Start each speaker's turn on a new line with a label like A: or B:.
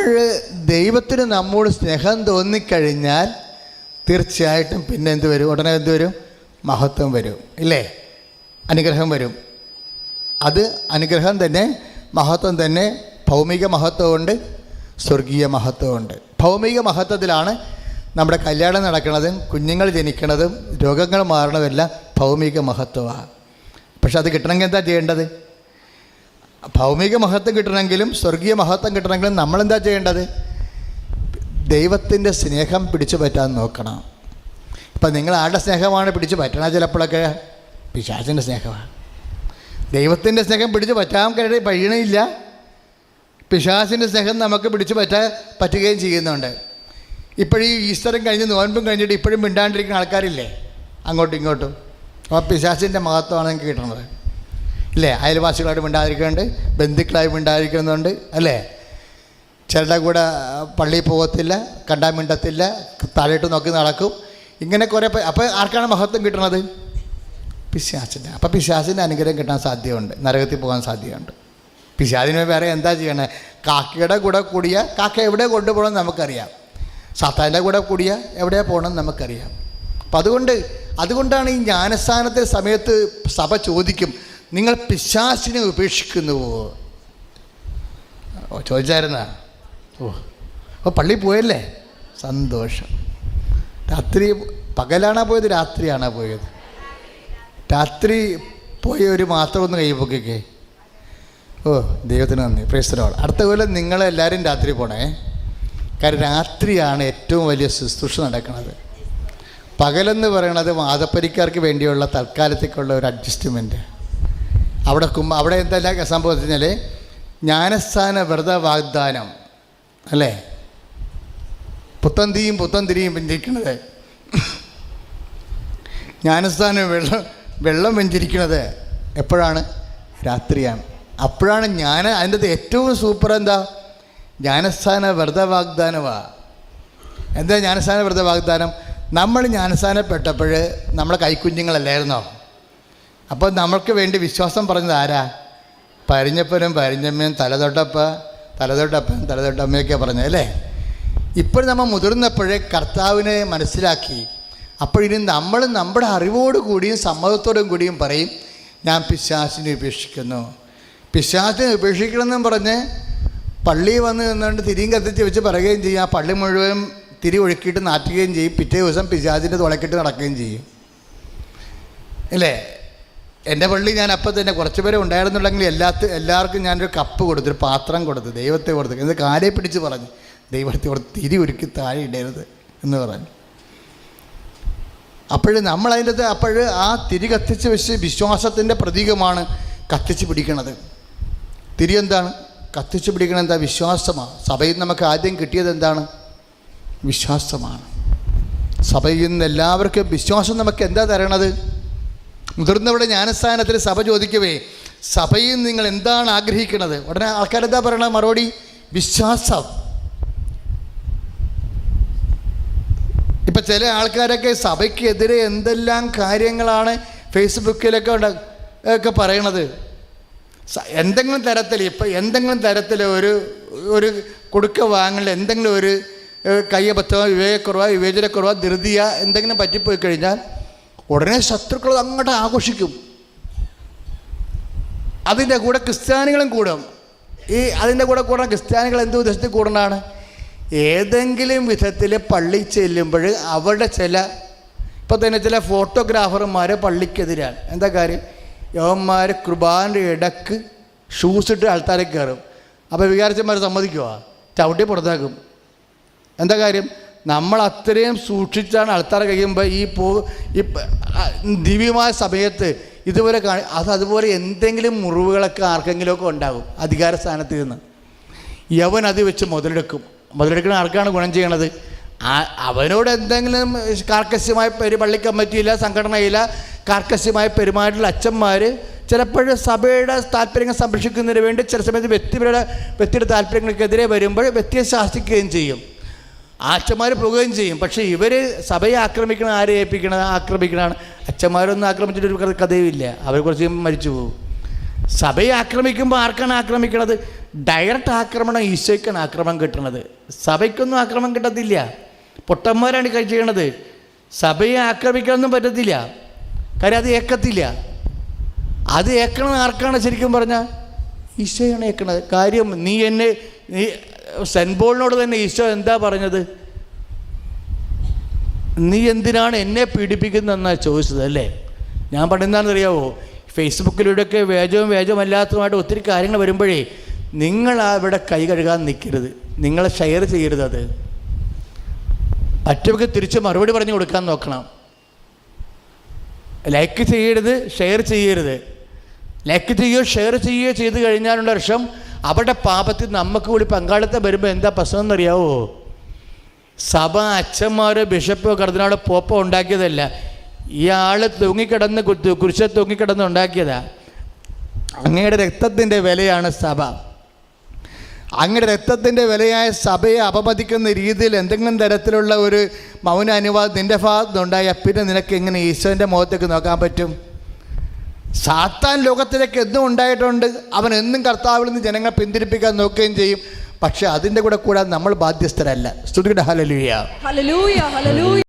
A: അപ്പോൾ ദൈവത്തിന് നമ്മോട് സ്നേഹം തോന്നിക്കഴിഞ്ഞാൽ തീർച്ചയായിട്ടും പിന്നെ എന്ത് വരും? ഉടനെ എന്ത് വരും? മഹത്വം വരും, ഇല്ലേ? അനുഗ്രഹം വരും. അത് അനുഗ്രഹം തന്നെ, മഹത്വം തന്നെ. ഭൗമിക മഹത്വമുണ്ട്, സ്വർഗീയ മഹത്വമുണ്ട്. ഭൗമിക മഹത്വത്തിലാണ് നമ്മുടെ കല്യാണം നടക്കുന്നതും കുഞ്ഞുങ്ങൾ ജനിക്കുന്നതും രോഗങ്ങൾ മാറണതെല്ലാം ഭൗമിക മഹത്വമാണ്. പക്ഷെ അത് കിട്ടണമെങ്കിൽ എന്താ ചെയ്യേണ്ടത്? ഭൗമിക മഹത്വം കിട്ടണമെങ്കിലും സ്വർഗീയ മഹത്വം കിട്ടണമെങ്കിലും നമ്മളെന്താ ചെയ്യേണ്ടത്? ദൈവത്തിൻ്റെ സ്നേഹം പിടിച്ചു പറ്റാൻ നോക്കണം. ഇപ്പം നിങ്ങൾ ആരുടെ സ്നേഹമാണ് പിടിച്ചു പറ്റണത്? ചിലപ്പോഴൊക്കെ പിശാചിൻ്റെ സ്നേഹമാണ്. ദൈവത്തിൻ്റെ സ്നേഹം പിടിച്ചു പറ്റാൻ കഴിയണില്ല. പിശാചിൻ്റെ സ്നേഹം നമുക്ക് പിടിച്ചു പറ്റുകയും ചെയ്യുന്നുണ്ട്. ഇപ്പോഴീ ഈസ്റ്ററും കഴിഞ്ഞ് നോൻപും കഴിഞ്ഞിട്ട് ഇപ്പോഴും മിണ്ടാണ്ടിരിക്കുന്ന ആൾക്കാരില്ലേ അങ്ങോട്ടും ഇങ്ങോട്ടും? അപ്പോൾ പിശാചിൻ്റെ മഹത്വമാണ് നിങ്ങൾക്ക് കിട്ടുന്നത്, ഇല്ലേ? അയൽവാസികളായിട്ട് മിണ്ടാതിരിക്കുന്നുണ്ട്, ബന്ധുക്കളായി മിണ്ടാതിരിക്കുന്നുണ്ട്, അല്ലേ? ചിലരുടെ കൂടെ പള്ളിയിൽ പോകത്തില്ല, കണ്ടാൽ മിണ്ടത്തില്ല, താഴോട്ട് നോക്കി നടക്കും, ഇങ്ങനെ കുറേ. അപ്പോൾ ആർക്കാണ് മഹത്വം കിട്ടുന്നത്? പിശാചിൻ്റെ. അപ്പോൾ പിശാചിൻ്റെ അനുഗ്രഹം കിട്ടാൻ സാധ്യതയുണ്ട്, നരകത്തിൽ പോകാൻ സാധ്യതയുണ്ട്. പിശാചിന് വേറെ എന്താ ചെയ്യണേ? കാക്കയുടെ കൂടെ കൂടിയ കാക്ക എവിടെ കൊണ്ടുപോകണമെന്ന് നമുക്കറിയാം, സാത്താൻ്റെ കൂടെ കൂടിയ എവിടെ പോകണമെന്ന് നമുക്കറിയാം. അപ്പം അതുകൊണ്ടാണ് ഈ ജ്ഞാനസ്ഥാനത്തെ സമയത്ത് സഭ ചോദിക്കും, നിങ്ങൾ പിശാചിനെ ഉപേക്ഷിക്കുന്നുവോ? ചോദിച്ചായിരുന്നാ? അപ്പോൾ പള്ളിയിൽ പോയല്ലേ? സന്തോഷം. രാത്രി പകലാണോ പോയത്, രാത്രിയാണോ പോയത്? രാത്രി പോയ ഒരു മാത്രം ഒന്ന് കൈ പൊക്കിക്കേ. ദൈവത്തിന് നന്ദി, പ്രൈസ് ദി ലോർഡ്. അടുത്ത കൊല്ലം നിങ്ങളെല്ലാവരും രാത്രി പോണേ. കാരണം രാത്രിയാണ് ഏറ്റവും വലിയ ശുശ്രൂഷ നടക്കുന്നത്. പകലെന്ന് പറയണത് വാദപ്പരിക്കാർക്ക് വേണ്ടിയുള്ള തൽക്കാലത്തേക്കുള്ള ഒരു അഡ്ജസ്റ്റ്മെൻറ്റ്. അവിടെ എന്തെല്ലാം സംഭവം കഴിഞ്ഞാൽ ജ്ഞാനസ്ഥാന വ്രത വാഗ്ദാനം, അല്ലേ? പുത്തന്തിയും പുത്തന്തിരിയും വെഞ്ചരിക്കുന്നത്, ജ്ഞാനസ്ഥാനം വെള്ളം വെഞ്ചരിക്കുന്നത് എപ്പോഴാണ്? രാത്രിയാണ്. അപ്പോഴാണ് അതിൻ്റെ ഏറ്റവും സൂപ്പർ എന്താ? ജ്ഞാനസ്ഥാന വ്രത വാഗ്ദാനമാണ്. എന്താ ജ്ഞാനസ്ഥാന വ്രത വാഗ്ദാനം? നമ്മൾ ജ്ഞാനസ്ഥാനപ്പെട്ടപ്പോൾ നമ്മളെ കൈക്കുഞ്ഞുങ്ങളല്ലായിരുന്നോ? അപ്പോൾ നമ്മൾക്ക് വേണ്ടി വിശ്വാസം പറഞ്ഞത് ആരാ? പരിഞ്ഞപ്പനും പരിഞ്ഞമ്മയും തലതൊട്ടമ്മയൊക്കെ പറഞ്ഞത്, അല്ലേ? ഇപ്പോൾ നമ്മൾ മുതിർന്നപ്പോഴേ കർത്താവിനെ മനസ്സിലാക്കി. അപ്പോഴിനി നമ്മൾ നമ്മുടെ അറിവോടു കൂടിയും സമ്മതത്തോടും കൂടിയും പറയും, ഞാൻ പിശാചിനെ ഉപേക്ഷിക്കുന്നു. പിശാചിനെ ഉപേക്ഷിക്കണമെന്നും പറഞ്ഞ് പള്ളിയിൽ വന്ന് നിന്നുകൊണ്ട് തിരിയും കത്തിച്ച് വെച്ച് പറയുകയും ചെയ്യും. ആ പള്ളി മുഴുവൻ തിരി ഒഴുക്കിയിട്ട് നാറ്റുകയും ചെയ്യും. പിറ്റേ ദിവസം പിശാചിൻ്റെ തുളക്കിട്ട് നടക്കുകയും ചെയ്യും, ഇല്ലേ? എൻ്റെ പള്ളി ഞാൻ അപ്പം തന്നെ കുറച്ച് പേരെ ഉണ്ടായിരുന്നുണ്ടെങ്കിൽ എല്ലാവർക്കും ഞാനൊരു കപ്പ് കൊടുത്തു, ഒരു പാത്രം കൊടുത്തു, ദൈവത്തെ കൊടുത്തു. ഇത് കാലേ പിടിച്ച് പറഞ്ഞു, ദൈവത്തെ കൊടുത്ത് തിരി ഒരുക്കി താഴെ ഇടരുത് എന്ന് പറഞ്ഞു. അപ്പോൾ ആ തിരി കത്തിച്ച് വെച്ച് വിശ്വാസത്തിൻ്റെ പ്രതീകമാണ് കത്തിച്ച് പിടിക്കണത്. തിരി എന്താണ്? കത്തിച്ച് പിടിക്കണത് എന്താ? വിശ്വാസമാണ്. സഭയിൽ നമുക്ക് ആദ്യം കിട്ടിയത് എന്താണ്? വിശ്വാസമാണ്. സഭയിൽ നിന്ന് എല്ലാവർക്കും വിശ്വാസം നമുക്ക് എന്താ തരണത്? മുതിർന്നവരുടെ ജ്ഞാനസ്ഥാനത്തിൽ സഭ ചോദിക്കവേ, സഭയിൽ നിങ്ങൾ എന്താണ് ആഗ്രഹിക്കുന്നത്? ഉടനെ ആൾക്കാരെന്താ പറയണത്? മറുപടി വിശ്വാസം. ഇപ്പം ചില ആൾക്കാരൊക്കെ സഭയ്ക്കെതിരെ എന്തെല്ലാം കാര്യങ്ങളാണ് ഫേസ്ബുക്കിലൊക്കെ ഒക്കെ പറയണത്. എന്തെങ്കിലും തരത്തിൽ ഒരു കൊടുക്ക വാങ്ങൽ, എന്തെങ്കിലും ഒരു കയ്യബദ്ധമോ വിവേകക്കുറവോ വിവേചനക്കുറവോ ധൃതിയ എന്തെങ്കിലും പറ്റിപ്പോയി കഴിഞ്ഞാൽ ഉടനെ ശത്രുക്കൾ അങ്ങോട്ട് ആഘോഷിക്കും. അതിൻ്റെ കൂടെ ക്രിസ്ത്യാനികളും കൂടും. അതിൻ്റെ കൂടെ കൂടാൻ ക്രിസ്ത്യാനികൾ എന്ത് ഉദ്ദേശത്തിൽ കൂടണതാണ്? ഏതെങ്കിലും വിധത്തിൽ പള്ളി ചെല്ലുമ്പോൾ അവരുടെ ഇപ്പോൾ തന്നെ ചില ഫോട്ടോഗ്രാഫർമാർ പള്ളിക്കെതിരാണ്. എന്താ കാര്യം? യവന്മാർ കുർബാനയുടെ ഇടക്ക് ഷൂസ് ഇട്ട് ആൾക്കാരെ കയറും. അപ്പോൾ വികാരിച്ചന്മാർ സമ്മതിക്കുമോ? ചവിട്ടി പുറത്താക്കും. എന്താ കാര്യം? നമ്മൾ അത്രയും സൂക്ഷിച്ചാണ് ആൾക്കാർ കഴിയുമ്പോൾ ഈ ദിവ്യമായ സമയത്ത് ഇതുപോലെ അതുപോലെ എന്തെങ്കിലും മുറിവുകളൊക്കെ ആർക്കെങ്കിലുമൊക്കെ ഉണ്ടാകും അധികാര സ്ഥാനത്ത് നിന്ന്. യവൻ അത് വെച്ച് മുതലെടുക്കുന്ന ആർക്കാണ് ഗുണം ചെയ്യണത്? അവനോട് എന്തെങ്കിലും കാർക്കശ്യമായ പള്ളി കമ്മിറ്റിയില്ല, സംഘടനയില്ല, കാർക്കശ്യമായ പെരുമാറ്റമുള്ള അച്ഛന്മാർ ചിലപ്പോൾ സഭയുടെ താല്പര്യങ്ങൾ സംരക്ഷിക്കുന്നതിന് വേണ്ടി ചില സമയത്ത് വ്യക്തിയുടെ താല്പര്യങ്ങൾക്കെതിരെ വരുമ്പോൾ വ്യക്തിയെ ശാസിക്കുകയും ചെയ്യും, അച്ഛന്മാർ പോകുകയും ചെയ്യും. പക്ഷേ ഇവർ സഭയെ ആക്രമിക്കണം. ആരെ ആക്രമിക്കണതാണ്? അച്ഛന്മാരൊന്നും ആക്രമിച്ചിട്ടൊരു കഥയുമില്ല, അവർ കുറച്ച് മരിച്ചു പോകും. സഭയെ ആക്രമിക്കുമ്പോൾ ആർക്കാണ് ആക്രമിക്കണത്? ഡയറക്റ്റ് ആക്രമണം ഈശോയ്ക്കാണ് ആക്രമണം കിട്ടുന്നത്. സഭയ്ക്കൊന്നും ആക്രമണം കിട്ടത്തില്ല. പൊട്ടന്മാരാണ് കൈ ചെയ്യണത്. സഭയെ ആക്രമിക്കാനൊന്നും പറ്റത്തില്ല. കാര്യം അത് ഏക്കത്തില്ല. അത് ഏക്കണത് ആർക്കാണ് ശരിക്കും പറഞ്ഞാൽ? ഈശോയാണ് ഏക്കണത്. കാര്യം നീ സെൻറ്റ് പോളിനോട് തന്നെ ഈശോ എന്താ പറഞ്ഞത്? നീ എന്തിനാണ് എന്നെ പീഡിപ്പിക്കുന്നതെന്നാണ് ചോദിച്ചത് അല്ലേ? ഞാൻ പറയുന്നതാണെന്ന് അറിയാവോ, ഫേസ്ബുക്കിലൂടെയൊക്കെ വേജവുമല്ലാത്തതുമായിട്ട് ഒത്തിരി കാര്യങ്ങൾ വരുമ്പോഴേ നിങ്ങൾ അവിടെ കൈ കഴുകാൻ നിൽക്കരുത്. നിങ്ങൾ ഷെയർ ചെയ്യരുത്. അത് മറ്റവർക്ക് തിരിച്ച് മറുപടി പറഞ്ഞു കൊടുക്കാൻ നോക്കണം. ലൈക്ക് ചെയ്യരുത്, ഷെയർ ചെയ്യരുത്. ലൈക്ക് ചെയ്യുകയോ ഷെയർ ചെയ്യുകയോ ചെയ്ത് കഴിഞ്ഞാലുള്ള വർഷം അവരുടെ പാപത്തിൽ നമുക്ക് കൂടി പങ്കാളിത്തം വരുമ്പോൾ എന്താ പ്രശ്നം എന്നറിയാവോ? സഭ അച്ഛന്മാർ ബിഷപ്പോ കർദിനാളോ പോപ്പോ ഉണ്ടാക്കിയതല്ല. ഇയാൾ തൂങ്ങിക്കിടന്ന് കുരിശ് തൂങ്ങിക്കിടന്ന് ഉണ്ടാക്കിയതാ. അങ്ങയുടെ രക്തത്തിൻ്റെ വിലയാണ് സഭ. അങ്ങയുടെ രക്തത്തിൻ്റെ വിലയായ സഭയെ അപമതിക്കുന്ന രീതിയിൽ എന്തെങ്കിലും തരത്തിലുള്ള ഒരു മൗന അനുവാദം നിൻ്റെ ഭാഗത്തുനിന്നുണ്ടായാൽ പിന്നെ നിനക്ക് എങ്ങനെ ഈശോൻ്റെ മുഖത്തേക്ക് നോക്കാൻ പറ്റും? സാത്താൻ ലോകത്തിലേക്ക് എന്നും ഉണ്ടായിട്ടുണ്ട്. അവൻ എന്നും കർത്താവിൽ നിന്ന് ജനങ്ങളെ പിന്തിരിപ്പിക്കാൻ നോക്കുകയും ചെയ്യും. പക്ഷെ അതിൻ്റെ കൂടെ നമ്മൾ ബാധ്യസ്ഥരല്ല. സ്തുതിക്കട്ടെ. ഹല്ലേലൂയ, ഹല്ലേലൂയ, ഹല്ലേലൂയ.